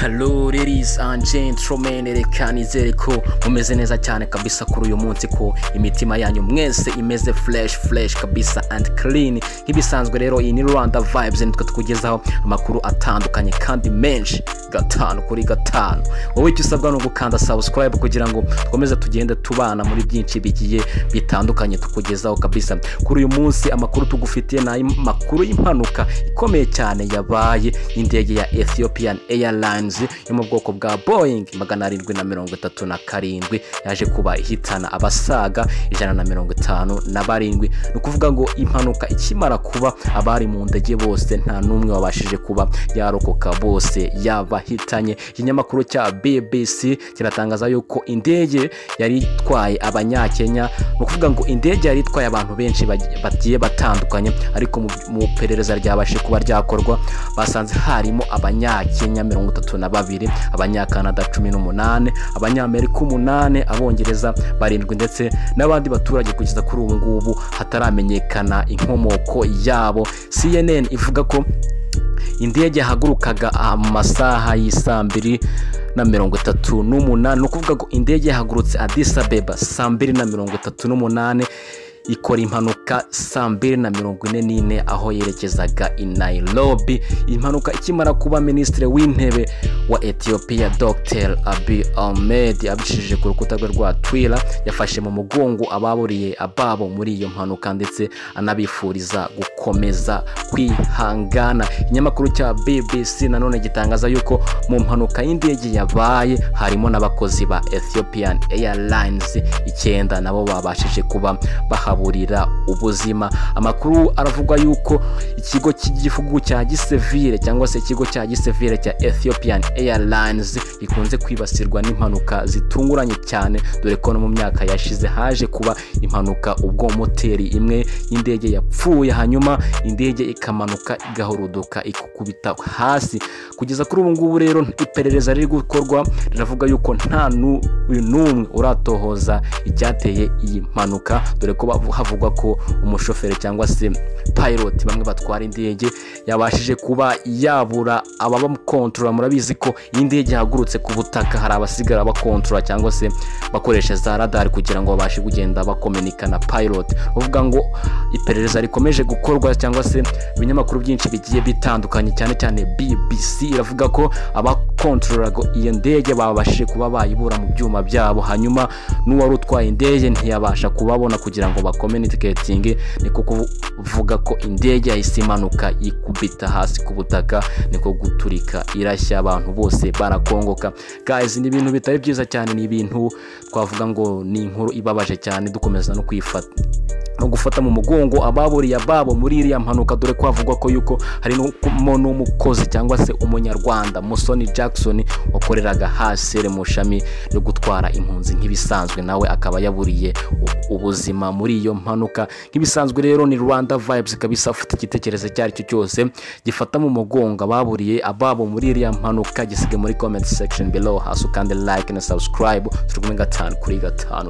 Hello ladies and gentlemen, reka nizere ko mumeze neza cyane kabisa kuri uyu munsi, ko imitima yanyu mwese imeze fresh kabisa and clean nk'ibisanzwe. Rero iyi ni Rwanda Vibes, nitwe tukugezaho amakuru atandukanye kandi menshi gatanu kuri gatanu. Wowe icyo usabwa no gukanda subscribe kugira ngo twomeze tugende tubana muri byinshi bigiye bitandukanye tukugezaho kabisa. Kuri uyu munsi amakuru tugufitiye na makuru y'impanuka ikomeye cyane yabaye y'indege ya Ethiopian Airlines yo mu bwoko bwa Boeing 737 yaje kuba ihitana abasaga 157. Ni kuvuga ngo impanuka ikimara kuba abari mu ndege bose nta numwe wabashije kuba yarokoka, bose yabahitanye. Ikinyamakuru cya BBC kiratangaza yuko indege yari itwaye abanyakenya. Ni kuvuga ngo indege yari itwaye abantu benshi bagiye batandukanye, ariko mu perereza ryabashe kuba ryakorwa basanze harimo abanyakenya 32, abanyakanada 18, abanyamerika 8, abongereza 7 ndetse n'abandi baturage kugeza kuri ubu ngubu hataramenyekana inkomoko yabo. CNN ivuga ko indege yahagurukaga amasaha y'isa 2:38. No kuvuga ko indege yahagurutse Addis Abeba 2:38 ikora impanuka 2:44 aho yerekezaga i Nairobi. Impanuka ikimara kuba Minisitiri w'Intebe wa Ethiopia Dr. Abiy Ahmed abishije ku rukuta rwe rwa Twitter yafashe mu mugongo ababuriye ababo muri iyo mpanuka ndetse anabifuriza gukomeza kwihangana. Ikinyamakuru cya BBC nanone gitangaza yuko mu mpanuka y'indege yabaye harimo n'abakozi ba Ethiopian Airlines 9 nabo babashije kuba bahaburira ubuzima. Amakuru aravuga yuko ikigo cy'igihugu cya gisivile cyangwa se ikigo cya gisivile cya Ethiopian Airlines gikunze kwibasirwa n'impanuka zitunguranye cyane, dore ko no mu myaka yashize haje kuba impanuka ubwo moteri imwe y'indege yapfuye, hanyuma indege ikamanuka igahuruduka ikukubita hasi. Kugeza kuri ubu ngubu rero iperereza riri gukorwa riravuga yuko nta n'umwe uratohoza icyateye iyi mpanuka, dore ko havugwa ko umushoferi cyangwa se pilot bamwe batwara indege yabashije kuba yabura ababakontrola. Murabizi ko indege yahagurutse ku butaka hari abasigara bakontrola cyangwa se bakoresha za radar kugira ngo babashe kugenda bakomunika na pilot. Uvuga ngo iperereza rikomeje gukorwa cyangwa se ibinyamakuru byinshi bigiye bitandukanye, cyane cyane BBC iravuga ko abakontrolaga iyo ndege babashije kuba bayibura mu byuma byabo, hanyuma n'uwari utwaye indege ntiyabasha kubabona kugira ngo bakomunikatinge. Niko kuvuga ko indege yahise imanuka ikubita hasi ku butaka, niko guturika irashya, abantu bose barakongoka. Guys, ni ibintu bitari byiza cyane, ni ibintu twavuga ngo ni inkuru ibabaje cyane. Dukomeza no gufata mu mugongo ababuriye ababo muri iriya mpanuka, dore ko havugwa ko yuko hari n'umukozi cyangwa se umunyarwanda Musoni Jackson wakoreraga hasere mu shami no gutwara impunzi nk'ibisanzwe, nawe akaba yaburiye ubuzima muri iyo mpanuka. Nk'ibisanzwe rero ni Rwanda Vibes kabisa, ufite igitekerezo cyari cyo cyose gifata mu mugongo ababuriye ababo muri iriya mpanuka, gisige muri comment section below, hasi kandi like na subscribe. Turi kumwe gatanu kuri gatanu.